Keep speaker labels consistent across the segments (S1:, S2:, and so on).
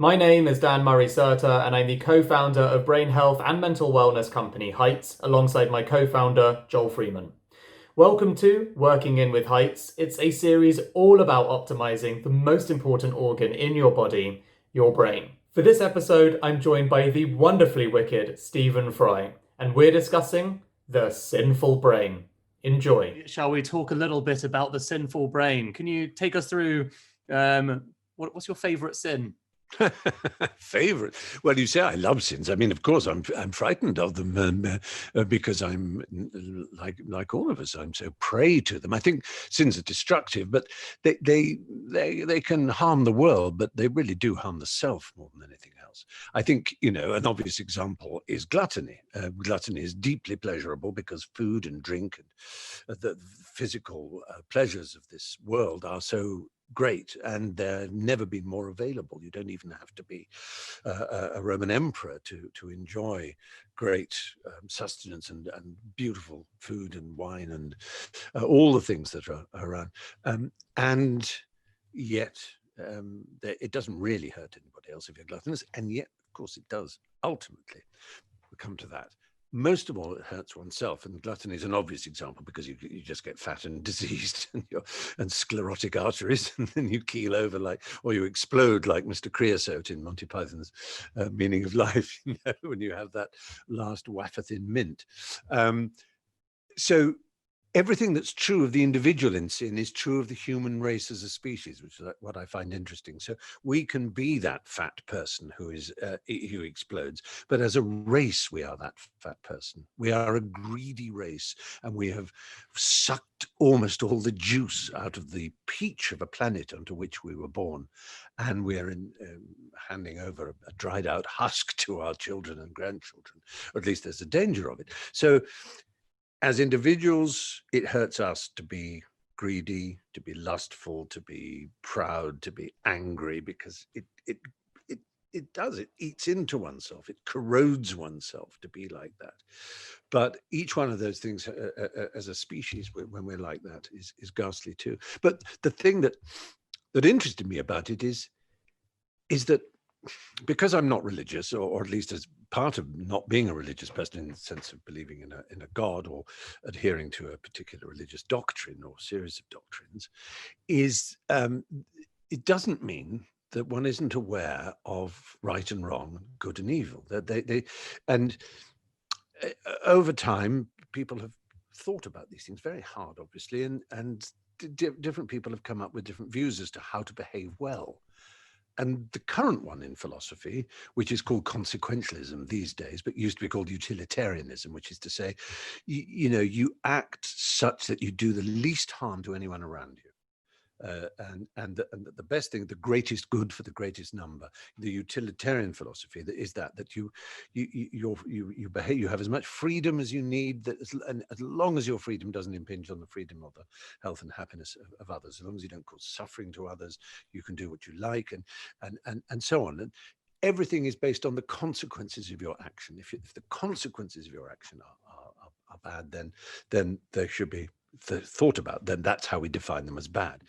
S1: My name is Dan Murray-Serter, and I'm the co-founder of brain health and mental wellness company Heights, alongside my co-founder Joel Freeman. Welcome to Working In with Heights. It's a series all about optimizing the most important organ in your body, your brain. For this episode, I'm joined by the wonderfully wicked Stephen Fry, and we're discussing the sinful brain. Enjoy. Shall we talk a little bit about the sinful brain? Can you take us through what's your favorite sin?
S2: Favorite? Well, you say I love sins. I mean, of course, I'm frightened of them because I'm like all of us. I'm so prey to them. I think sins are destructive, but they can harm the world, but they really do harm the self more than anything else. I think an obvious example is gluttony. Gluttony is deeply pleasurable because food and drink and the physical pleasures of this world are so great, and they've never been more available. You don't even have to be a Roman emperor to enjoy great sustenance and beautiful food and wine and all the things that are around. And yet, it doesn't really hurt anybody else if you're gluttonous, and yet, of course, it does. Ultimately, we'll come to that. Most of all, it hurts oneself, and gluttony is an obvious example because you just get fat and diseased and sclerotic arteries, and then you keel over or you explode like Mr. Creosote in Monty Python's Meaning of Life, when you have that last wafer thin mint. So everything that's true of the individual in sin is true of the human race as a species, which is what I find interesting. So we can be that fat person who explodes, but as a race, we are that fat person. We are a greedy race, and we have sucked almost all the juice out of the peach of a planet onto which we were born, and we are handing over a dried out husk to our children and grandchildren, or at least there's a danger of it. So as individuals, it hurts us to be greedy, to be lustful, to be proud, to be angry, because it eats into oneself, it corrodes oneself to be like that. But each one of those things as a species, when we're like that, is ghastly too. But the thing that interested me about it is that because I'm not religious, or at least as part of not being a religious person in the sense of believing in a God or adhering to a particular religious doctrine or series of doctrines, is it doesn't mean that one isn't aware of right and wrong, good and evil. And over time, people have thought about these things very hard, obviously, and different people have come up with different views as to how to behave well. And the current one in philosophy, which is called consequentialism these days, but used to be called utilitarianism, which is to say, you act such that you do the least harm to anyone around you. And the best thing, the greatest good for the greatest number. The utilitarian philosophy is that you behave, you have as much freedom as you need, and as long as your freedom doesn't impinge on the freedom of the health and happiness of others, as long as you don't cause suffering to others, you can do what you like, and so on. And everything is based on the consequences of your action. If the consequences of your action are bad, then they should be thought about. Then that's how we define them as bad.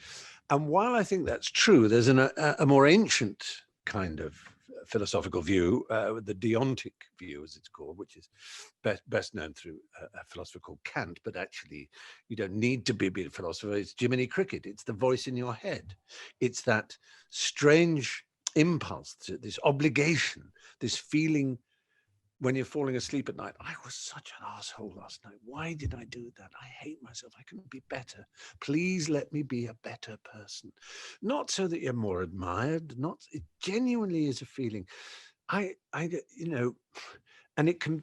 S2: And while I think that's true, there's a more ancient kind of philosophical view, the deontic view, as it's called, which is best known through a philosopher called Kant. But actually, you don't need to be a philosopher. It's Jiminy Cricket. It's the voice in your head. It's that strange impulse, this obligation, this feeling when you're falling asleep at night. I was such an asshole last night. Why did I do that? I hate myself. I can be better. Please let me be a better person. Not so that you're more admired. It genuinely is a feeling. And it can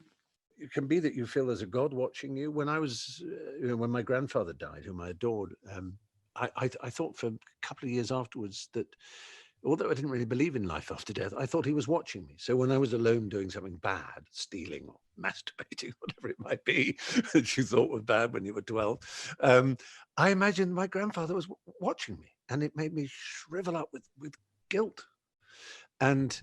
S2: be that you feel there's a God watching you. When when my grandfather died, whom I adored, I thought for a couple of years afterwards that, although I didn't really believe in life after death, I thought he was watching me. So when I was alone doing something bad, stealing or masturbating, whatever it might be, that you thought was bad when you were 12, I imagined my grandfather was watching me, and it made me shrivel up with guilt. And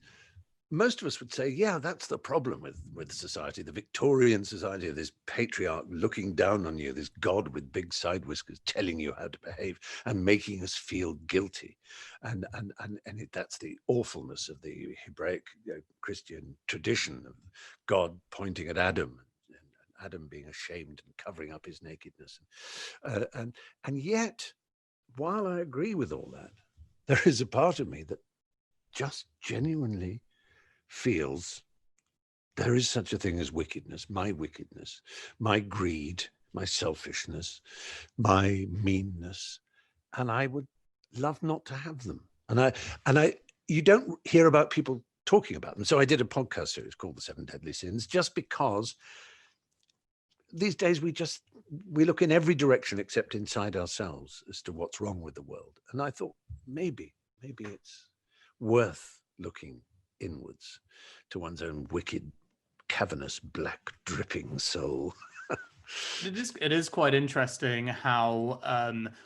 S2: most of us would say, yeah, that's the problem with society, the Victorian society, this patriarch looking down on you, this God with big side whiskers telling you how to behave and making us feel guilty. That's the awfulness of the Hebraic Christian tradition of God pointing at Adam, and Adam being ashamed and covering up his nakedness. And yet, while I agree with all that, there is a part of me that just genuinely feels there is such a thing as wickedness, my greed, my selfishness, my meanness, and I would love not to have them. And you don't hear about people talking about them. So I did a podcast series called The Seven Deadly Sins, just because these days we look in every direction except inside ourselves as to what's wrong with the world. And I thought maybe it's worth looking inwards to one's own wicked, cavernous, black, dripping soul.
S3: It is quite interesting how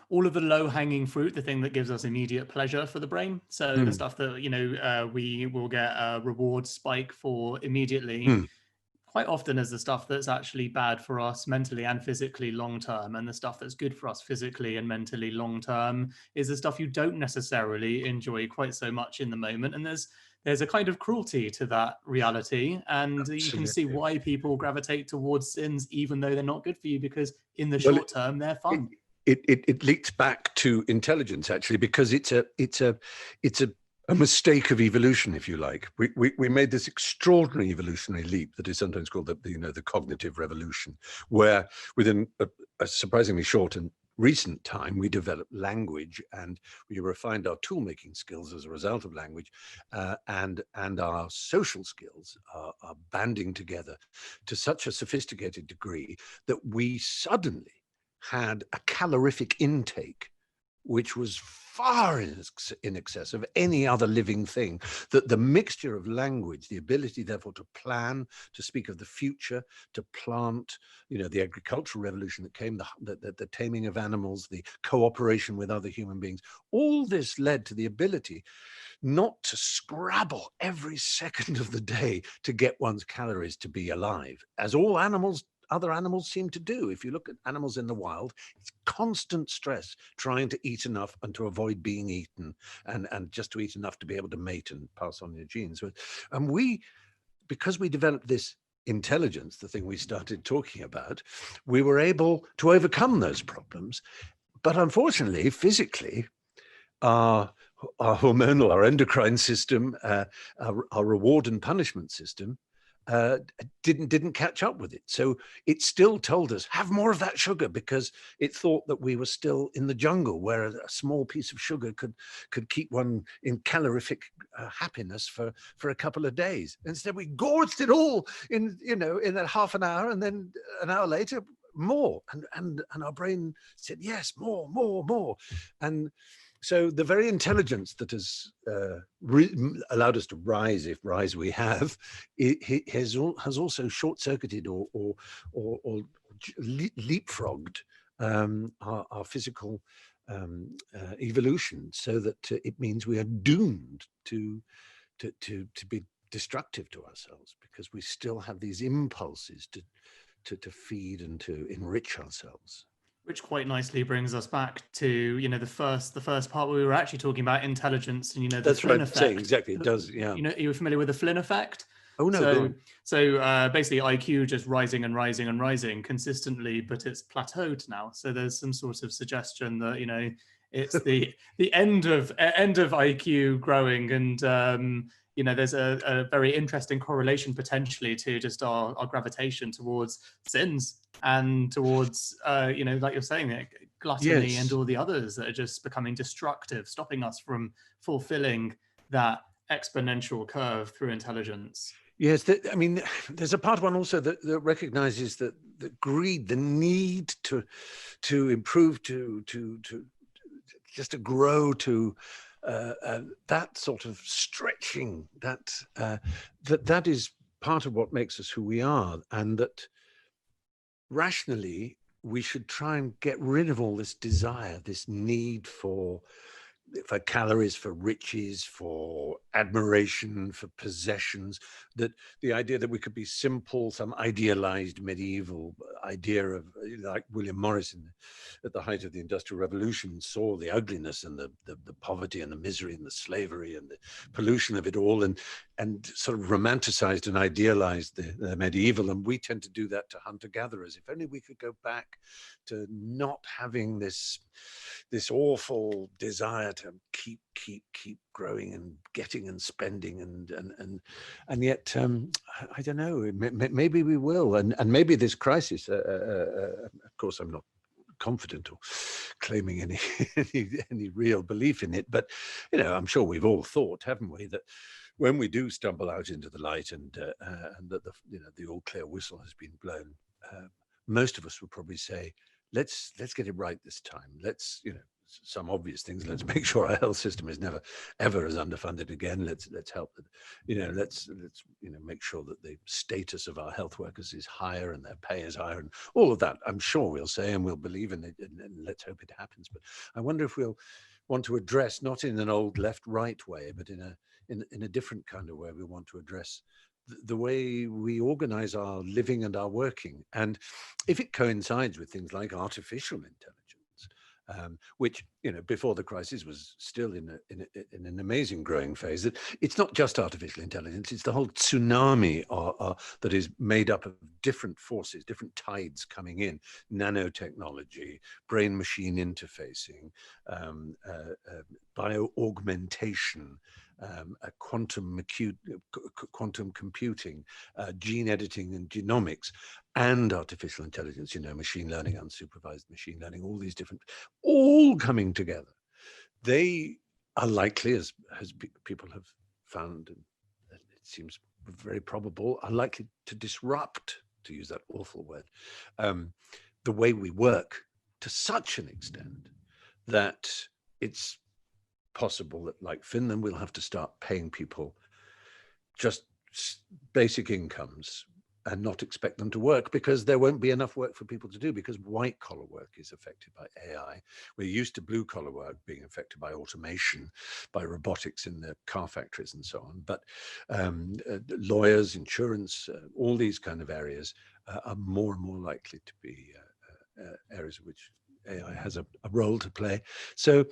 S3: all of the low-hanging fruit, the thing that gives us immediate pleasure for the brain, so the stuff that we will get a reward spike for immediately, quite often is the stuff that's actually bad for us mentally and physically long term, and the stuff that's good for us physically and mentally long term is the stuff you don't necessarily enjoy quite so much in the moment. And there's a kind of cruelty to that reality, and you can see why people gravitate towards sins even though they're not good for you, because in the short term they're fun.
S2: It leads back to intelligence, actually, because it's a mistake of evolution, if you like. We made this extraordinary evolutionary leap that is sometimes called the cognitive revolution, where within a surprisingly short and recent time we developed language, and we refined our tool making skills as a result of language, and our social skills are banding together to such a sophisticated degree that we suddenly had a calorific intake which was far in excess of any other living thing, that the mixture of language, the ability therefore to plan, to speak of the future, to plant, the agricultural revolution that came, the taming of animals, the cooperation with other human beings, all this led to the ability not to scrabble every second of the day to get one's calories to be alive, as all other animals seem to do. If you look at animals in the wild, it's constant stress trying to eat enough and to avoid being eaten, and just to eat enough to be able to mate and pass on your genes. And because we developed this intelligence, the thing we started talking about, we were able to overcome those problems. But unfortunately, physically, our hormonal, our endocrine system, our reward and punishment system, didn't catch up with it. So it still told us, have more of that sugar, because it thought that we were still in the jungle, where a small piece of sugar could keep one in calorific happiness for a couple of days. Instead, we gorged it all in a half an hour, and then an hour later, more. And our brain said, yes, more. And so the very intelligence that has allowed us to rise, if rise we have, it has also short-circuited or leapfrogged our physical evolution, so that it means we are doomed to be destructive to ourselves, because we still have these impulses to feed and to enrich ourselves.
S3: Which quite nicely brings us back to the first part where we were actually talking about intelligence, and the
S2: that's
S3: Flynn
S2: right.
S3: effect.
S2: Exactly, it does. Yeah.
S3: You're familiar with the Flynn effect?
S2: Oh no.
S3: So basically, IQ just rising and rising and rising consistently, but it's plateaued now. So there's some sort of suggestion that it's the end of IQ growing, and there's a very interesting correlation potentially to just our gravitation towards sins and towards like you're saying, gluttony,
S2: Yes.
S3: and all the others that are just becoming destructive, stopping us from fulfilling that exponential curve through intelligence.
S2: Yes, there's a part of one also that recognizes that the greed, the need to improve, to just to grow, to that sort of stretching, that is part of what makes us who we are, and that rationally we should try and get rid of all this desire, this need for calories, for riches, for admiration for possessions, that the idea that we could be simple, some idealized medieval idea of, like William Morris at the height of the Industrial Revolution saw the ugliness and the poverty and the misery and the slavery and the pollution of it all, and sort of romanticized and idealized the medieval. And we tend to do that to hunter-gatherers. If only we could go back to not having this awful desire to keep growing and getting and spending, and yet I don't know, maybe we will, and maybe this crisis, of course I'm not confident or claiming any real belief in it, but I'm sure we've all thought, haven't we, that when we do stumble out into the light and that the all clear whistle has been blown, most of us would probably say, let's get it right this time. Let's, some obvious things. Let's make sure our health system is never ever as underfunded again. Let's help that, let's make sure that the status of our health workers is higher and their pay is higher, and all of that. I'm sure we'll say and we'll believe in it, and let's hope it happens. But I wonder if we'll want to address, not in an old left-right way, but in a different kind of way. We want to address the way we organize our living and our working. And if it coincides with things like artificial intelligence, which, before the crisis was still in an amazing growing phase, that it's not just artificial intelligence, it's the whole tsunami that is made up of different forces, different tides coming in: nanotechnology, brain-machine interfacing, bio-augmentation, quantum computing, gene editing and genomics, and artificial intelligence, machine learning, unsupervised machine learning, all these different, all coming together. They are likely, as people have found, and it seems very probable, are likely to disrupt, to use that awful word, the way we work to such an extent that it's possible that, like Finland, we'll have to start paying people just basic incomes and not expect them to work, because there won't be enough work for people to do, because white collar work is affected by AI. We're used to blue collar work being affected by automation, by robotics in the car factories and so on. But lawyers, insurance, all these kind of areas are more and more likely to be areas in which AI has a role to play. So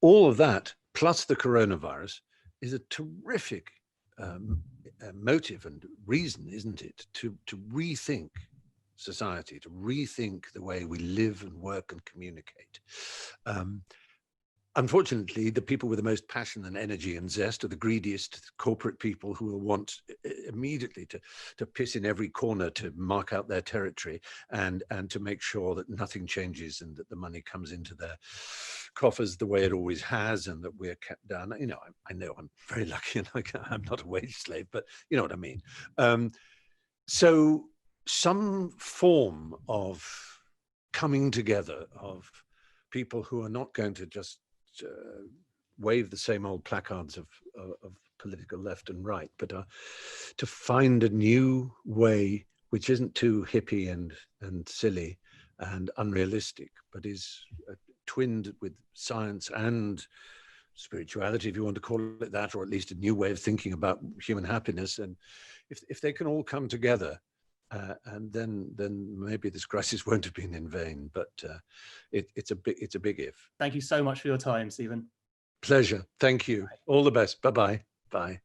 S2: all of that, plus the coronavirus, is a terrific motive and reason, isn't it, to rethink society, to rethink the way we live and work and communicate. Unfortunately, the people with the most passion and energy and zest are the greediest corporate people, who will want immediately to piss in every corner to mark out their territory and to make sure that nothing changes and that the money comes into their coffers the way it always has, and that we're kept down. I know I'm very lucky and I'm not a wage slave, but you know what I mean. So some form of coming together of people who are not going to just wave the same old placards of political left and right, but to find a new way which isn't too hippie and silly and unrealistic, but is twinned with science and spirituality, if you want to call it that, or at least a new way of thinking about human happiness. And if they can all come together, and then maybe this crisis won't have been in vain. But it's a big if.
S3: Thank you so much for your time, Stephen.
S2: Pleasure. Thank you. All the best. Bye-bye. Bye.